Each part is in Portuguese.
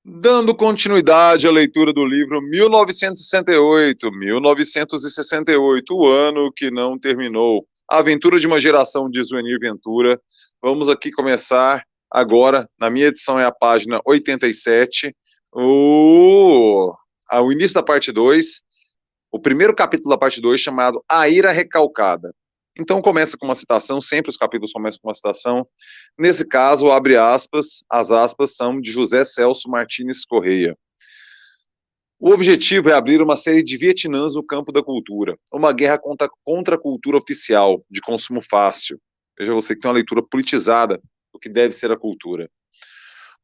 Dando continuidade à leitura do livro 1968, o ano que não terminou. A aventura de uma geração de Zuenir Ventura. Vamos aqui começar agora, na minha edição é a página 87, o início da parte 2, o primeiro capítulo da parte 2, chamado A Ira Recalcada. Então começa com uma citação, sempre os capítulos começam com uma citação. Nesse caso, abre aspas, as aspas são de José Celso Martins Correia. O objetivo é abrir uma série de Vietnãs no campo da cultura, uma guerra contra a cultura oficial, de consumo fácil. Veja você que tem uma leitura politizada do que deve ser a cultura.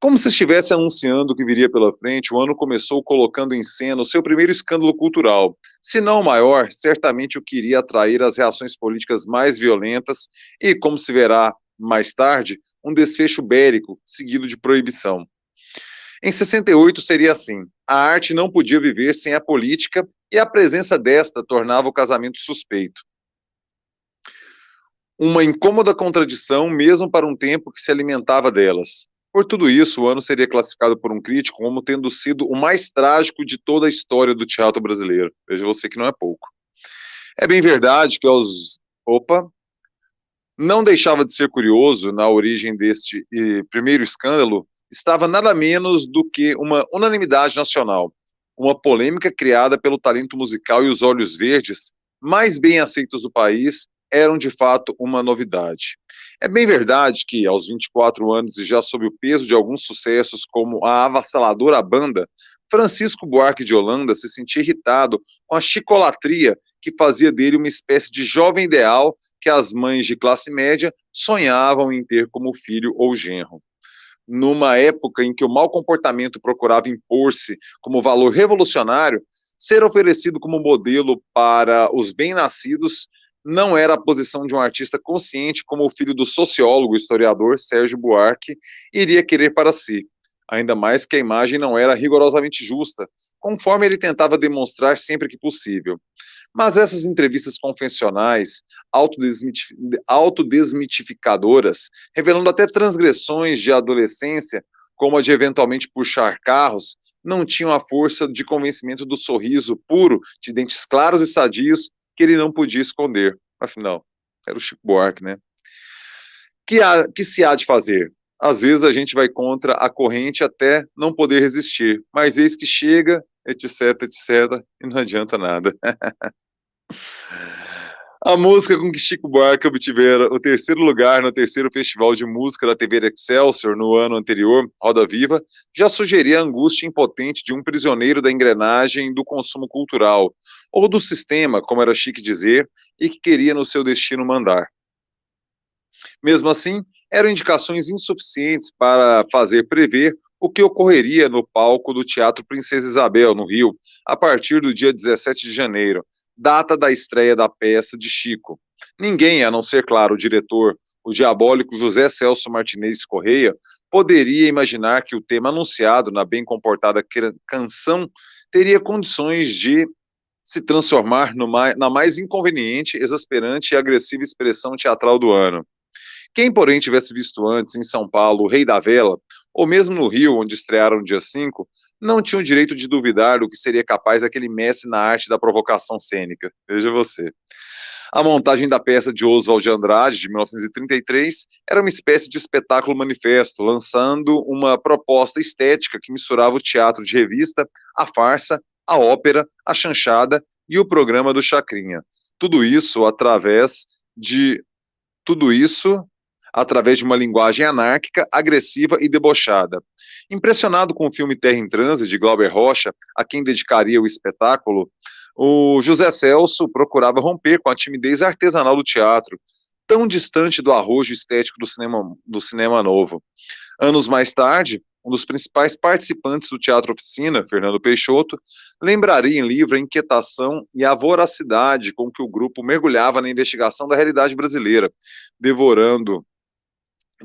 Como se estivesse anunciando o que viria pela frente, o ano começou colocando em cena o seu primeiro escândalo cultural. Se não o maior, certamente o que iria atrair as reações políticas mais violentas e, como se verá mais tarde, um desfecho bélico seguido de proibição. Em 68 seria assim: a arte não podia viver sem a política e a presença desta tornava o casamento suspeito. Uma incômoda contradição, mesmo para um tempo que se alimentava delas. Por tudo isso, o ano seria classificado por um crítico como tendo sido o mais trágico de toda a história do teatro brasileiro. Veja você que não é pouco. É bem verdade que não deixava de ser curioso, na origem deste primeiro escândalo, estava nada menos do que uma unanimidade nacional, uma polêmica criada pelo talento musical e os olhos verdes, mais bem aceitos do país, eram de fato uma novidade. É bem verdade que, aos 24 anos e já sob o peso de alguns sucessos como a avassaladora banda, Francisco Buarque de Holanda se sentia irritado com a chicolatria que fazia dele uma espécie de jovem ideal que as mães de classe média sonhavam em ter como filho ou genro. Numa época em que o mau comportamento procurava impor-se como valor revolucionário, ser oferecido como modelo para os bem-nascidos não era a posição de um artista consciente como o filho do sociólogo e historiador Sérgio Buarque iria querer para si. Ainda mais que a imagem não era rigorosamente justa, conforme ele tentava demonstrar sempre que possível. Mas essas entrevistas confessionais, autodesmitificadoras, revelando até transgressões de adolescência, como a de eventualmente puxar carros, não tinham a força de convencimento do sorriso puro, de dentes claros e sadios, que ele não podia esconder. Afinal, era o Chico Buarque, né? Que se há de fazer? Às vezes a gente vai contra a corrente até não poder resistir, mas eis que chega, etc, etc, e não adianta nada. A música com que Chico Buarque obtivera o terceiro lugar no terceiro Festival de Música da TV Excelsior no ano anterior, Roda Viva, já sugeria a angústia impotente de um prisioneiro da engrenagem do consumo cultural, ou do sistema, como era chique dizer, e que queria no seu destino mandar. Mesmo assim, eram indicações insuficientes para fazer prever o que ocorreria no palco do Teatro Princesa Isabel, no Rio, a partir do dia 17 de janeiro, data da estreia da peça de Chico. Ninguém, a não ser, claro, o diretor, o diabólico José Celso Martinez Correia, poderia imaginar que o tema anunciado na bem comportada canção teria condições de se transformar na mais inconveniente, exasperante e agressiva expressão teatral do ano. Quem, porém, tivesse visto antes em São Paulo o Rei da Vela, ou mesmo no Rio, onde estrearam no dia 5, não tinha o direito de duvidar do que seria capaz aquele mestre na arte da provocação cênica. Veja você. A montagem da peça de Oswald de Andrade, de 1933, era uma espécie de espetáculo manifesto, lançando uma proposta estética que misturava o teatro de revista, a farsa, a ópera, a chanchada e o programa do Chacrinha. Tudo isso tudo isso através de uma linguagem anárquica, agressiva e debochada. Impressionado com o filme Terra em Transe, de Glauber Rocha, a quem dedicaria o espetáculo, o José Celso procurava romper com a timidez artesanal do teatro, tão distante do arrojo estético do cinema novo. Anos mais tarde, um dos principais participantes do Teatro Oficina, Fernando Peixoto, lembraria em livro a inquietação e a voracidade com que o grupo mergulhava na investigação da realidade brasileira, devorando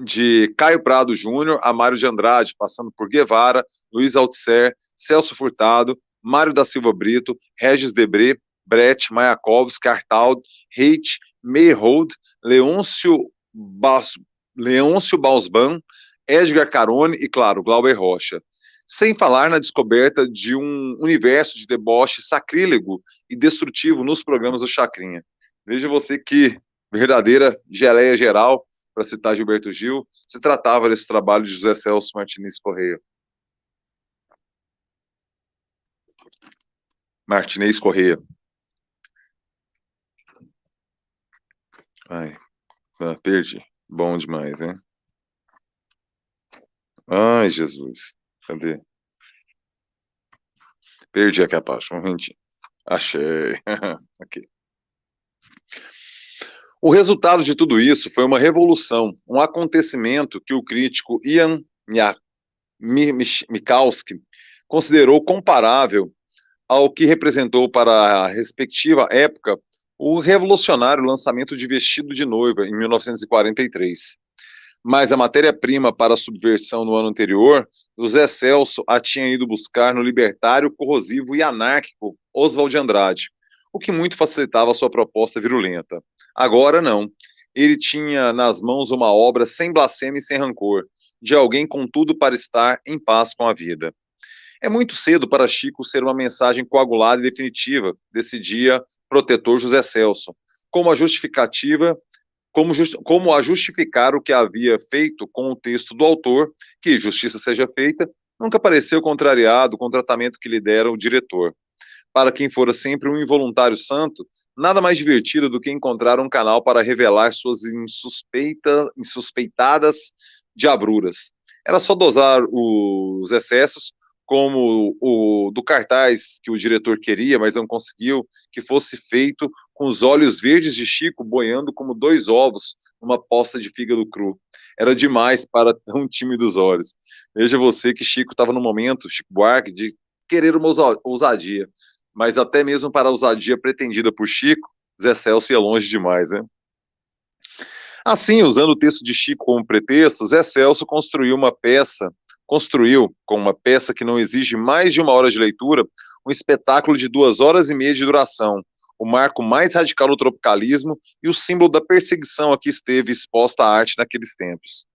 de Caio Prado Júnior a Mário de Andrade, passando por Guevara, Luiz Althusser, Celso Furtado, Mário da Silva Brito, Regis Debré, Brecht, Mayakovsky, Artaud, Reit, Meyerhold, Leôncio Bausban, Edgar Carone e, claro, Glauber Rocha. Sem falar na descoberta de um universo de deboche sacrílego e destrutivo nos programas do Chacrinha. Veja você que verdadeira geleia geral, para citar Gilberto Gil, se tratava desse trabalho de José Celso Martinez Correia. Martinez Correia. Ai, perdi. Bom demais, hein? Ai, Jesus. Cadê? Perdi aqui a página, um momentinho. Achei. Aqui. O resultado de tudo isso foi uma revolução, um acontecimento que o crítico Ian Michalski considerou comparável ao que representou para a respectiva época o revolucionário lançamento de Vestido de Noiva, em 1943. Mas a matéria-prima para a subversão no ano anterior, José Celso a tinha ido buscar no libertário, corrosivo e anárquico Oswald de Andrade, o que muito facilitava a sua proposta virulenta. Agora não. Ele tinha nas mãos uma obra sem blasfêmia e sem rancor, de alguém com tudo para estar em paz com a vida. É muito cedo para Chico ser uma mensagem coagulada e definitiva, decidia protetor José Celso, como a justificativa como a justificar o que havia feito com o texto do autor, que, justiça seja feita, nunca pareceu contrariado com o tratamento que lhe dera o diretor. Para quem fora sempre um involuntário santo, nada mais divertido do que encontrar um canal para revelar suas insuspeitadas diabruras. Era só dosar os excessos, como o do cartaz que o diretor queria, mas não conseguiu, que fosse feito com os olhos verdes de Chico boiando como dois ovos numa posta de fígado cru. Era demais para tão tímidos olhos. Veja você que Chico estava no momento, Chico Buarque, de querer uma ousadia, mas até mesmo para a ousadia pretendida por Chico, Zé Celso ia longe demais, né? Assim, usando o texto de Chico como pretexto, Zé Celso construiu, com uma peça que não exige mais de 1 hora de leitura, um espetáculo de 2 horas e meia de duração, o marco mais radical do tropicalismo e o símbolo da perseguição a que esteve exposta a arte naqueles tempos.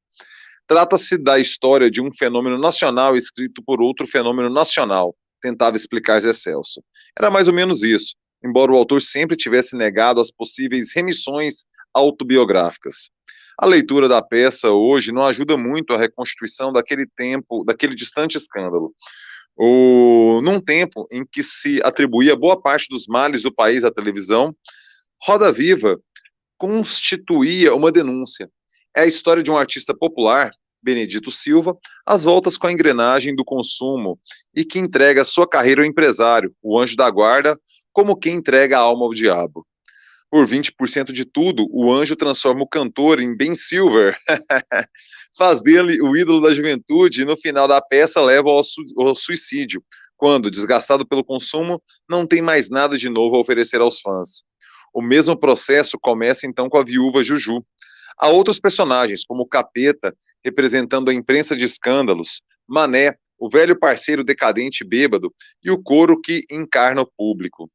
Trata-se da história de um fenômeno nacional escrito por outro fenômeno nacional, tentava explicar Zé Celso. Era mais ou menos isso, embora o autor sempre tivesse negado as possíveis remissões autobiográficas. A leitura da peça hoje não ajuda muito à reconstituição daquele tempo, daquele distante escândalo. Num tempo em que se atribuía boa parte dos males do país à televisão, Roda Viva constituía uma denúncia. É a história de um artista popular, Benedito Silva, às voltas com a engrenagem do consumo e que entrega sua carreira ao empresário, o anjo da guarda, como quem entrega a alma ao diabo. Por 20% de tudo, o anjo transforma o cantor em Ben Silver, faz dele o ídolo da juventude e no final da peça leva ao suicídio, quando, desgastado pelo consumo, não tem mais nada de novo a oferecer aos fãs. O mesmo processo começa então com a viúva Juju. Há outros personagens, como o Capeta, representando a imprensa de escândalos, Mané, o velho parceiro decadente e bêbado, e o coro que encarna o público.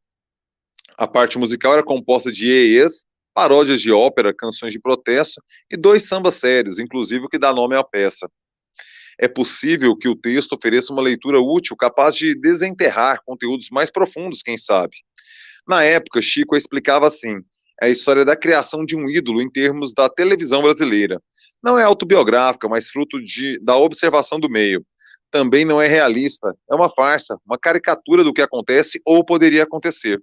A parte musical era composta de iês, paródias de ópera, canções de protesto e 2 sambas sérios, inclusive o que dá nome à peça. É possível que o texto ofereça uma leitura útil, capaz de desenterrar conteúdos mais profundos, quem sabe. Na época, Chico explicava assim: é a história da criação de um ídolo em termos da televisão brasileira. Não é autobiográfica, mas fruto da observação do meio. Também não é realista, é uma farsa, uma caricatura do que acontece ou poderia acontecer.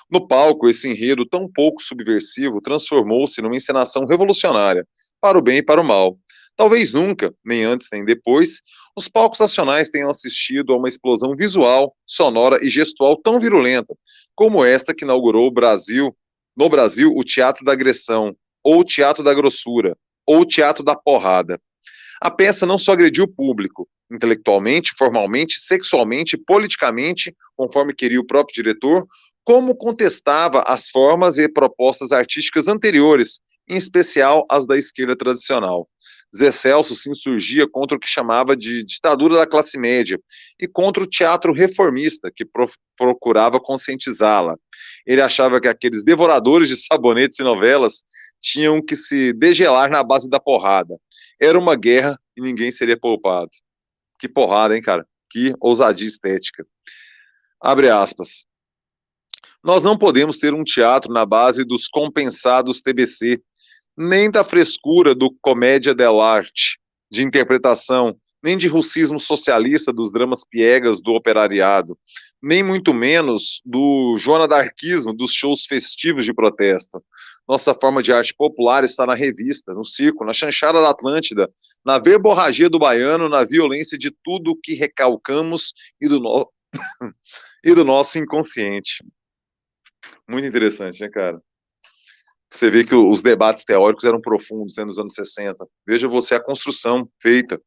No palco, esse enredo tão pouco subversivo transformou-se numa encenação revolucionária, para o bem e para o mal. Talvez nunca, nem antes nem depois, os palcos nacionais tenham assistido a uma explosão visual, sonora e gestual tão virulenta, como esta que inaugurou no Brasil, o teatro da agressão, ou o teatro da grossura, ou o teatro da porrada. A peça não só agrediu o público, intelectualmente, formalmente, sexualmente, politicamente, conforme queria o próprio diretor, como contestava as formas e propostas artísticas anteriores, em especial as da esquerda tradicional. Zé Celso se insurgia contra o que chamava de ditadura da classe média e contra o teatro reformista, que procurava conscientizá-la. Ele achava que aqueles devoradores de sabonetes e novelas tinham que se degelar na base da porrada. Era uma guerra e ninguém seria poupado. Que porrada, hein, cara? Que ousadia estética. Abre aspas. Nós não podemos ter um teatro na base dos compensados TBC, nem da frescura do comédia dell'arte, de interpretação, nem de russismo socialista dos dramas piegas do operariado, nem muito menos do joanadarquismo dos shows festivos de protesto. Nossa forma de arte popular está na revista, no circo, na chanchada da Atlântida, na verborragia do baiano, na violência de tudo que recalcamos e do nosso inconsciente. Muito interessante, né, cara? Você vê que os debates teóricos eram profundos, né, nos anos 60. Veja você a construção feita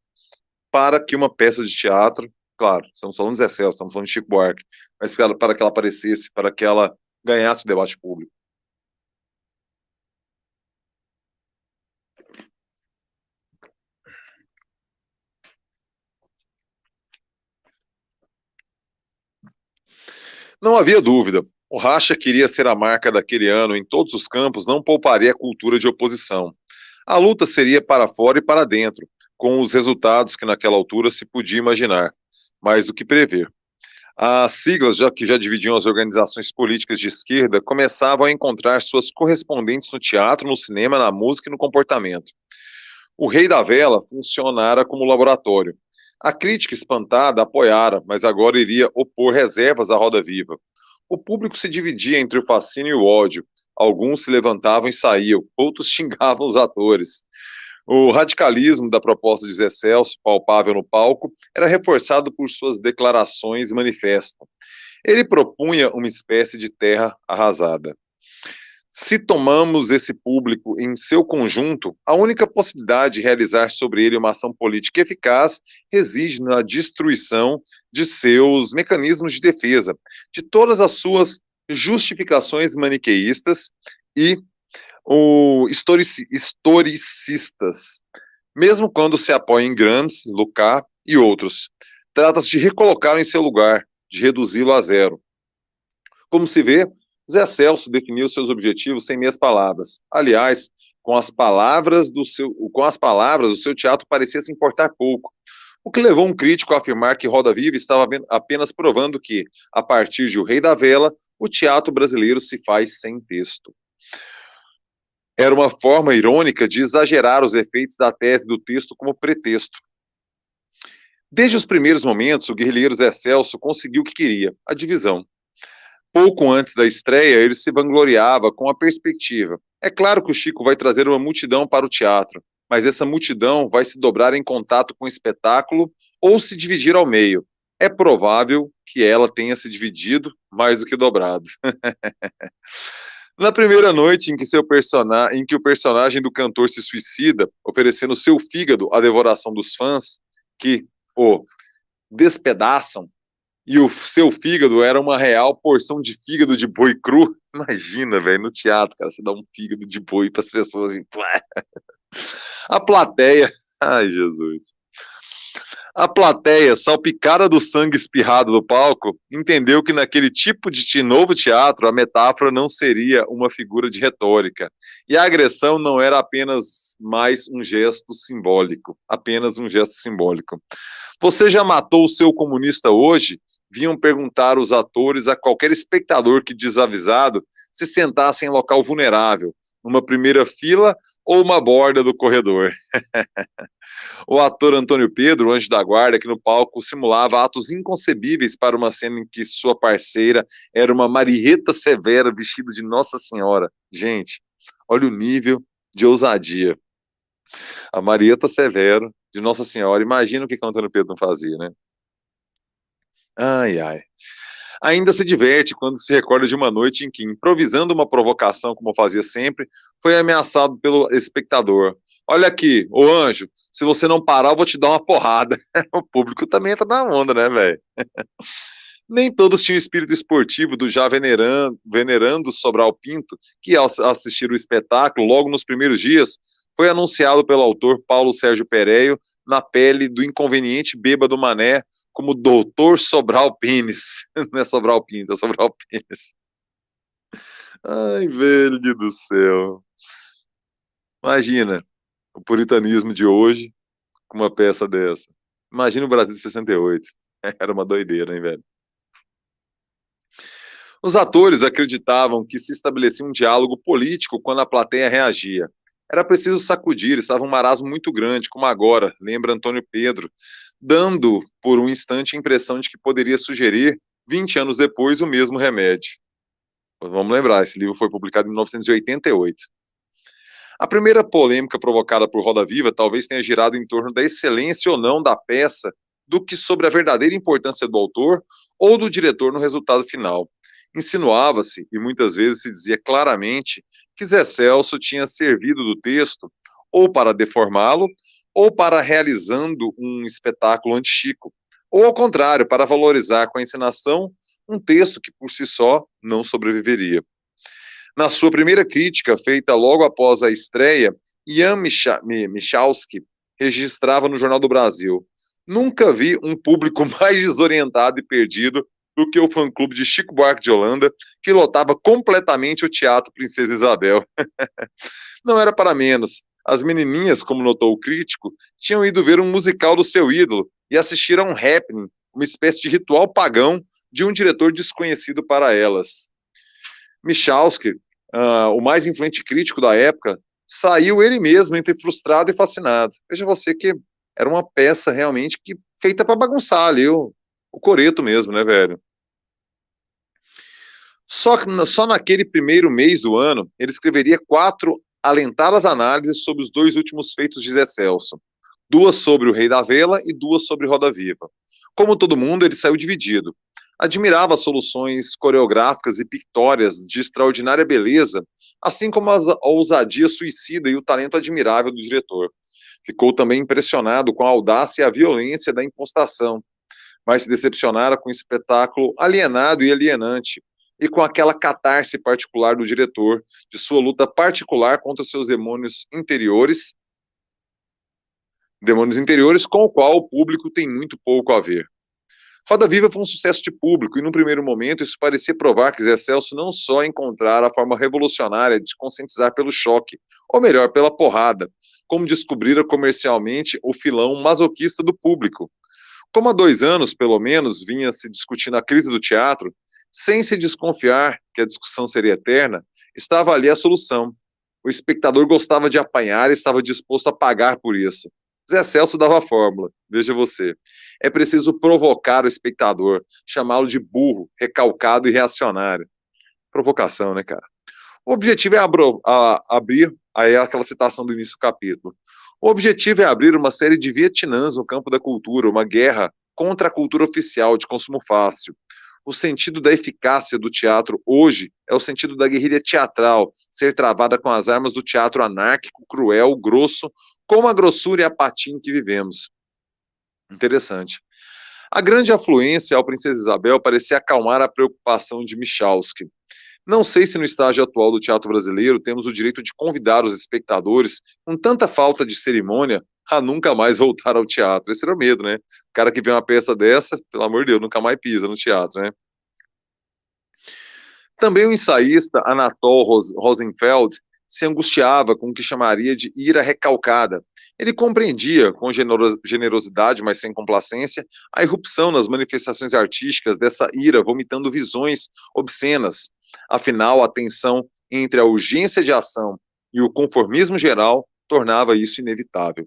para que uma peça de teatro, claro, estamos falando de Zé Celso, estamos falando de Chico Buarque, mas para que ela aparecesse, para que ela ganhasse o debate público. Não havia dúvida. O Racha queria ser a marca daquele ano em todos os campos, não pouparia a cultura de oposição. A luta seria para fora e para dentro, com os resultados que naquela altura se podia imaginar, mais do que prever. As siglas, que já dividiam as organizações políticas de esquerda, começavam a encontrar suas correspondentes no teatro, no cinema, na música e no comportamento. O Rei da Vela funcionara como laboratório. A crítica espantada apoiara, mas agora iria opor reservas à Roda Viva. O público se dividia entre o fascínio e o ódio. Alguns se levantavam e saíam, outros xingavam os atores. O radicalismo da proposta de Zé Celso, palpável no palco, era reforçado por suas declarações e manifesto. Ele propunha uma espécie de terra arrasada. Se tomamos esse público em seu conjunto, a única possibilidade de realizar sobre ele uma ação política eficaz reside na destruição de seus mecanismos de defesa, de todas as suas justificações maniqueístas e historicistas, mesmo quando se apoia em Gramsci, Lukács e outros. Trata-se de colocá-lo em seu lugar, de reduzi-lo a zero. Como se vê, Zé Celso definiu seus objetivos sem meias palavras. Aliás, com as palavras, o seu teatro parecia se importar pouco, o que levou um crítico a afirmar que Roda Viva estava apenas provando que, a partir de O Rei da Vela, o teatro brasileiro se faz sem texto. Era uma forma irônica de exagerar os efeitos da tese do texto como pretexto. Desde os primeiros momentos, o guerrilheiro Zé Celso conseguiu o que queria, a divisão. Pouco antes da estreia, ele se vangloriava com a perspectiva. É claro que o Chico vai trazer uma multidão para o teatro, mas essa multidão vai se dobrar em contato com o espetáculo ou se dividir ao meio. É provável que ela tenha se dividido mais do que dobrado. Na primeira noite em que o personagem do cantor se suicida, oferecendo seu fígado à devoração dos fãs, que o despedaçam, e o seu fígado era uma real porção de fígado de boi cru. Imagina, velho, no teatro, cara, você dá um fígado de boi para as pessoas. Assim, a plateia. Ai, Jesus. A plateia, salpicada do sangue espirrado do palco, entendeu que naquele tipo de novo teatro a metáfora não seria uma figura de retórica. E a agressão não era apenas mais um gesto simbólico. Apenas um gesto simbólico. Você já matou o seu comunista hoje? Vinham perguntar os atores a qualquer espectador que, desavisado, se sentasse em local vulnerável, numa primeira fila ou uma borda do corredor. O ator Antônio Pedro, o anjo da guarda, que no palco simulava atos inconcebíveis para uma cena em que sua parceira era uma Marieta Severa vestida de Nossa Senhora. Gente, olha o nível de ousadia. A Marieta Severo de Nossa Senhora. Imagina o que o Antônio Pedro não fazia, né? Ai, ai. Ainda se diverte quando se recorda de uma noite em que, improvisando uma provocação, como fazia sempre, foi ameaçado pelo espectador. Olha aqui, ô anjo, se você não parar, eu vou te dar uma porrada. O público também entra na onda, né, velho? Nem todos tinham espírito esportivo do já venerando Sobral Pinto, que ao assistir o espetáculo, logo nos primeiros dias, foi anunciado pelo autor Paulo Sérgio Pereio na pele do inconveniente bêbado Mané como Doutor Sobral Pênis. Não é Sobral Pinto, é Sobral Pênis. Ai, velho do céu. Imagina o puritanismo de hoje com uma peça dessa. Imagina o Brasil de 68. Era uma doideira, hein, velho? Os atores acreditavam que se estabelecia um diálogo político quando a plateia reagia. Era preciso sacudir, estava um marasmo muito grande, como agora, lembra Antônio Pedro, dando por um instante a impressão de que poderia sugerir, 20 anos depois, o mesmo remédio. Vamos lembrar, esse livro foi publicado em 1988. A primeira polêmica provocada por Roda Viva talvez tenha girado em torno da excelência ou não da peça, do que sobre a verdadeira importância do autor ou do diretor no resultado final. Insinuava-se, e muitas vezes se dizia claramente, que Zé Celso tinha servido do texto ou para deformá-lo, ou para realizando um espetáculo anti-Chico, ou ao contrário, para valorizar com a encenação um texto que por si só não sobreviveria. Na sua primeira crítica, feita logo após a estreia, Ian Michalski registrava no Jornal do Brasil: nunca vi um público mais desorientado e perdido do que o fã-clube de Chico Buarque de Holanda, que lotava completamente o Teatro Princesa Isabel. Não era para menos. As menininhas, como notou o crítico, tinham ido ver um musical do seu ídolo e assistir a um happening, uma espécie de ritual pagão de um diretor desconhecido para elas. Michalski, o mais influente crítico da época, saiu ele mesmo entre frustrado e fascinado. Veja você que era uma peça realmente que feita para bagunçar ali o coreto mesmo, né, velho? Só naquele primeiro mês do ano, ele escreveria 4 alentadas análises sobre os 2 últimos feitos de Zé Celso. 2 sobre o Rei da Vela e 2 sobre Roda Viva. Como todo mundo, ele saiu dividido. Admirava as soluções coreográficas e pictórias de extraordinária beleza, assim como a ousadia suicida e o talento admirável do diretor. Ficou também impressionado com a audácia e a violência da impostação, mas se decepcionara com o espetáculo alienado e alienante, e com aquela catarse particular do diretor, de sua luta particular contra seus demônios interiores com o qual o público tem muito pouco a ver. Roda Viva foi um sucesso de público, e num primeiro momento isso parecia provar que Zé Celso não só encontrara a forma revolucionária de conscientizar pelo choque, ou melhor, pela porrada, como descobrira comercialmente o filão masoquista do público. Como há 2 anos, pelo menos, vinha se discutindo a crise do teatro, sem se desconfiar que a discussão seria eterna, estava ali a solução. O espectador gostava de apanhar e estava disposto a pagar por isso. Zé Celso dava a fórmula, veja você. É preciso provocar o espectador, chamá-lo de burro, recalcado e reacionário. Provocação, né, cara? O objetivo é abrir, aí é aquela citação do início do capítulo. O objetivo é abrir uma série de Vietnãs no campo da cultura, uma guerra contra a cultura oficial de consumo fácil. O sentido da eficácia do teatro hoje é o sentido da guerrilha teatral, ser travada com as armas do teatro anárquico, cruel, grosso, como a grossura e a patina que vivemos. Interessante. A grande afluência ao Princesa Isabel parecia acalmar a preocupação de Michalski. Não sei se no estágio atual do teatro brasileiro temos o direito de convidar os espectadores, com tanta falta de cerimônia, a nunca mais voltar ao teatro. Esse era o medo, né? O cara que vê uma peça dessa, pelo amor de Deus, nunca mais pisa no teatro, né? Também o ensaísta Anatol Rosenfeld se angustiava com o que chamaria de ira recalcada. Ele compreendia, com generosidade, mas sem complacência, a irrupção nas manifestações artísticas dessa ira, vomitando visões obscenas. Afinal, a tensão entre a urgência de ação e o conformismo geral tornava isso inevitável.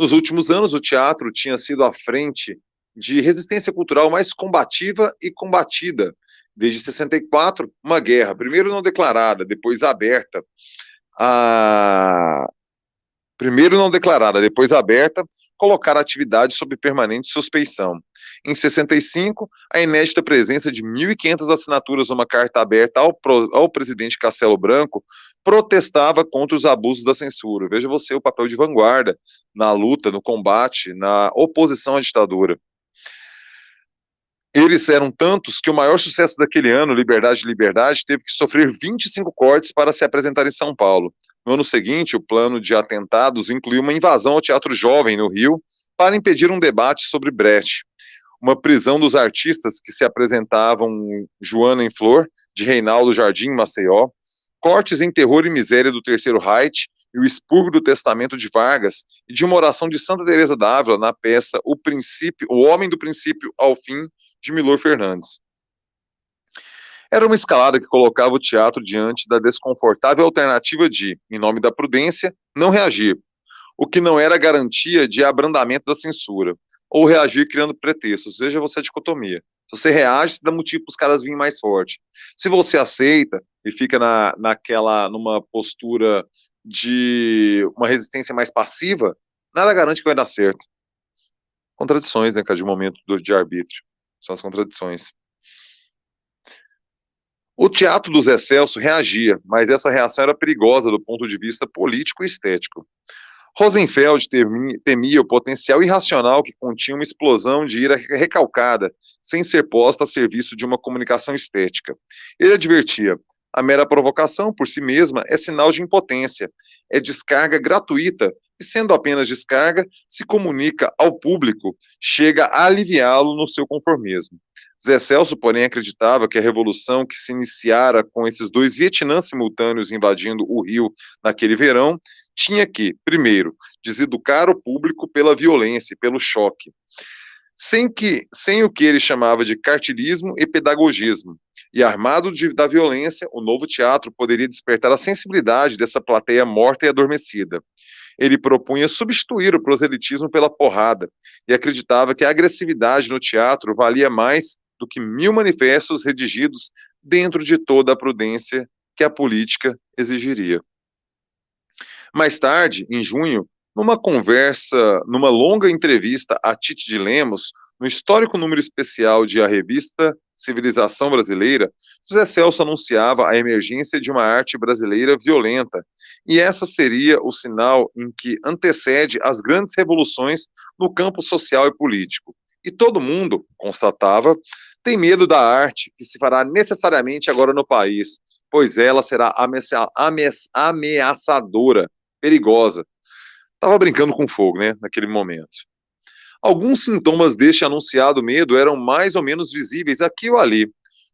Nos últimos anos, o teatro tinha sido a frente de resistência cultural mais combativa e combatida. Desde 64, uma guerra, primeiro não declarada, depois aberta, colocar a atividade sob permanente suspeição. Em 65, a inédita presença de 1.500 assinaturas numa carta aberta ao presidente Castelo Branco protestava contra os abusos da censura. Veja você o papel de vanguarda na luta, no combate, na oposição à ditadura. Eles eram tantos que o maior sucesso daquele ano, Liberdade, Liberdade, teve que sofrer 25 cortes para se apresentar em São Paulo. No ano seguinte, o plano de atentados incluiu uma invasão ao Teatro Jovem, no Rio, para impedir um debate sobre Brecht. Uma prisão dos artistas que se apresentavam Joana em Flor, de Reinaldo Jardim, Maceió, cortes em Terror e Miséria do Terceiro Reich e o expurgo do testamento de Vargas e de uma oração de Santa Teresa d'Ávila na peça O Homem do Princípio ao Fim, de Milor Fernandes. Era uma escalada que colocava o teatro diante da desconfortável alternativa de, em nome da prudência, não reagir, o que não era garantia de abrandamento da censura, ou reagir criando pretextos. Veja você a dicotomia. Se você reage, você dá motivo para os caras virem mais forte. Se você aceita e fica numa postura de uma resistência mais passiva, nada garante que vai dar certo. Contradições, né, cara, de momento de arbítrio. São as contradições. O teatro do Zé Celso reagia, mas essa reação era perigosa do ponto de vista político e estético. Rosenfeld temia o potencial irracional que continha uma explosão de ira recalcada, sem ser posta a serviço de uma comunicação estética. Ele advertia: a mera provocação, por si mesma, é sinal de impotência, é descarga gratuita, e sendo apenas descarga, se comunica ao público, chega a aliviá-lo no seu conformismo. Zé Celso, porém, acreditava que a revolução que se iniciara com esses dois Vietnãs simultâneos invadindo o Rio naquele verão tinha que, primeiro, deseducar o público pela violência e pelo choque, sem o que ele chamava de cartilismo e pedagogismo. E armado da violência, o novo teatro poderia despertar a sensibilidade dessa plateia morta e adormecida. Ele propunha substituir o proselitismo pela porrada e acreditava que a agressividade no teatro valia mais do que 1000 manifestos redigidos dentro de toda a prudência que a política exigiria. Mais tarde, em junho, numa longa entrevista a Tite de Lemos, no histórico número especial de A Revista Civilização Brasileira, José Celso anunciava a emergência de uma arte brasileira violenta, e essa seria o sinal em que antecede as grandes revoluções no campo social e político. E todo mundo, constatava, tem medo da arte que se fará necessariamente agora no país, pois ela será ameaçadora, perigosa. Estava brincando com fogo, né, naquele momento. Alguns sintomas deste anunciado medo eram mais ou menos visíveis aqui ou ali.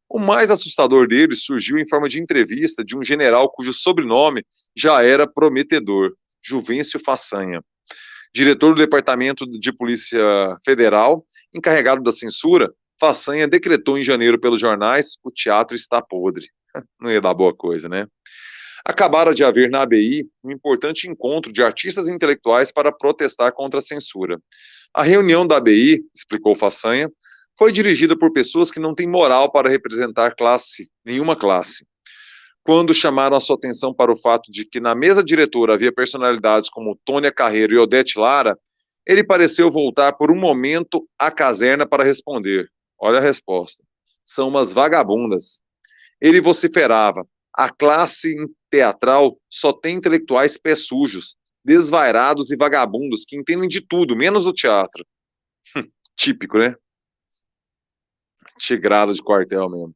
O mais assustador deles surgiu em forma de entrevista de um general cujo sobrenome já era prometedor, Juvencio Façanha. Diretor do Departamento de Polícia Federal, encarregado da censura, Façanha decretou em janeiro pelos jornais: o teatro está podre. Não ia dar boa coisa, né? Acabara de haver na ABI um importante encontro de artistas intelectuais para protestar contra a censura. A reunião da ABI, explicou Façanha, foi dirigida por pessoas que não têm moral para representar nenhuma classe. Quando chamaram a sua atenção para o fato de que na mesa diretora havia personalidades como Tônia Carreiro e Odete Lara, ele pareceu voltar por um momento à caserna para responder. Olha a resposta: são umas vagabundas. Ele vociferava: a classe teatral só tem intelectuais pés sujos, desvairados e vagabundos que entendem de tudo, menos do teatro. Típico, né? Tigrado de quartel mesmo.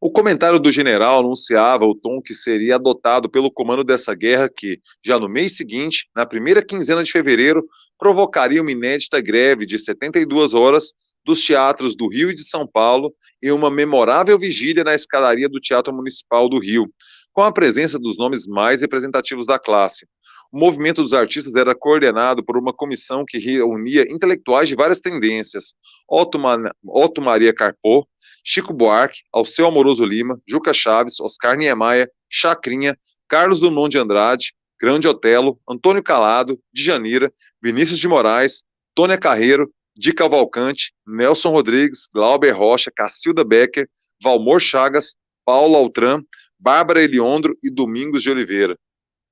O comentário do general anunciava o tom que seria adotado pelo comando dessa guerra que, já no mês seguinte, na primeira quinzena de fevereiro, provocaria uma inédita greve de 72 horas dos teatros do Rio e de São Paulo e uma memorável vigília na escadaria do Teatro Municipal do Rio, com a presença dos nomes mais representativos da classe. O movimento dos artistas era coordenado por uma comissão que reunia intelectuais de várias tendências: Otto Maria Carpô, Chico Buarque, Alceu Amoroso Lima, Juca Chaves, Oscar Niemeyer, Chacrinha, Carlos Drummond de Andrade, Grande Otelo, Antônio Calado, Djanira, Vinícius de Moraes, Tônia Carreiro, Di Cavalcante, Nelson Rodrigues, Glauber Rocha, Cacilda Becker, Valmor Chagas, Paulo Altran, Bárbara Eliondro e Domingos de Oliveira.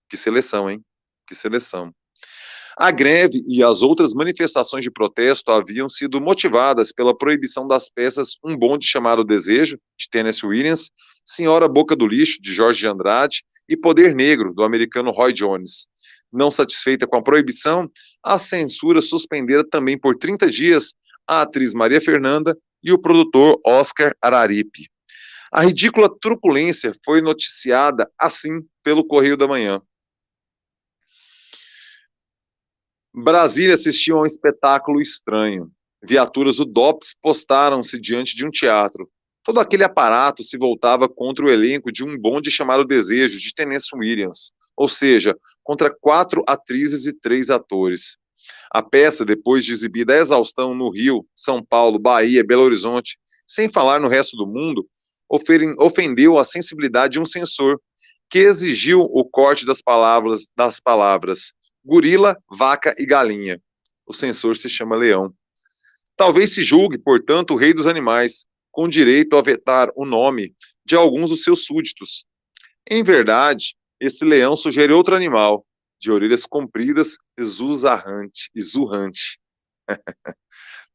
Que seleção, hein? Que seleção. A greve e as outras manifestações de protesto haviam sido motivadas pela proibição das peças Um Bonde Chamado Desejo, de Tennessee Williams, Senhora Boca do Lixo, de Jorge de Andrade, e Poder Negro, do americano Roy Jones. Não satisfeita com a proibição, a censura suspendera também por 30 dias a atriz Maria Fernanda e o produtor Oscar Araripe. A ridícula truculência foi noticiada assim pelo Correio da Manhã. Brasília assistiu a um espetáculo estranho. Viaturas do DOPS postaram-se diante de um teatro. Todo aquele aparato se voltava contra o elenco de um bonde chamado Desejo, de Tennessee Williams, ou seja, contra 4 atrizes e 3 atores. A peça, depois de exibida à exaustão no Rio, São Paulo, Bahia, Belo Horizonte, sem falar no resto do mundo, ofendeu a sensibilidade de um censor, que exigiu o corte das palavras gorila, vaca e galinha. O censor se chama Leão. Talvez se julgue, portanto, o rei dos animais, com direito a vetar o nome de alguns dos seus súditos. Em verdade, esse leão sugere outro animal, de orelhas compridas e zurrante.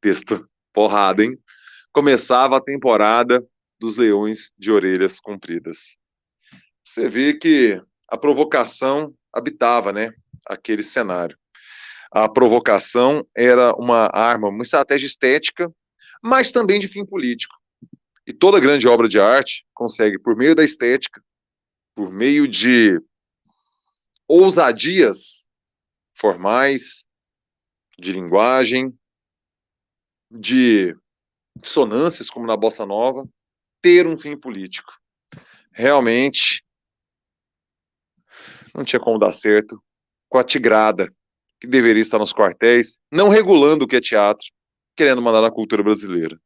Texto porrada, hein? Começava a temporada dos leões de orelhas compridas. Você vê que a provocação habitava, né, aquele cenário. A provocação era uma arma, uma estratégia estética, mas também de fim político. E toda grande obra de arte consegue, por meio da estética, por meio de ousadias formais, de linguagem, de dissonâncias, como na Bossa Nova, ter um fim político. Realmente, não tinha como dar certo com a tigrada, que deveria estar nos quartéis, não regulando o que é teatro, querendo mandar na cultura brasileira.